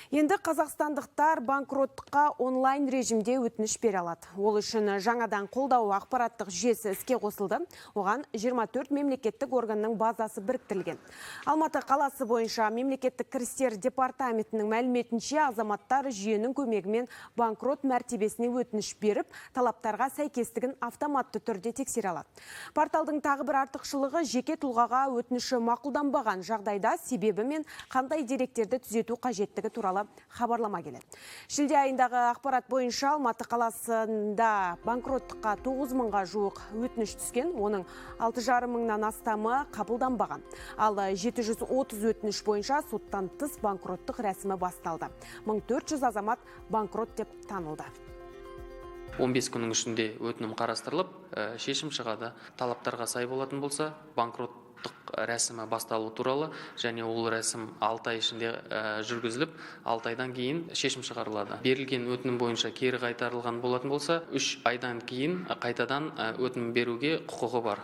Енді қазақстандықтар банкроттыққа онлайн режимде өтініш бере алады. Ол үшін жаңадан қолдау ақпараттық жүйесі іске қосылды. Оған 24 мемлекеттік органның базасы біріктірілген. Алматы қаласы бойынша мемлекеттік кірістер департаментінің мәліметінше азаматтар жүйенің көмегімен банкрот мәртебесіне өтініш беріп, талаптарға сәйкестігін автоматты түрде тексере алады. Порталдың тағы бір артықшылығы жеке тұлғаға өтініші мақұлданбаған жағдайда себебі мен қандай деректерді түзету қажеттігі туралы хабарлама келеді. Шілде айындағы ақпарат бойынша Алматы қаласында банкроттыққа 9 мыңға жуық өтініш түскен, оның 6,5 мыңнан астамы қабылданбаған. Ал 730 өтініш бойынша соттан тыс банкроттық рәсімі басталды. 1400 азамат банкрот деп танылды. 15 күннің ішінде өтінім қарастырылып, шешім шығады. Талаптарға сай болатын болса, банкроттық рәсімі басталу туралы, және ол рәсім 6 ай ішінде жүргізіліп, 6 айдан кейін шешім шығарылады. Берілген өтінім бойынша кері қайтарылған болатын болса, 3 айдан кейін қайтадан өтінім беруге құқығы бар.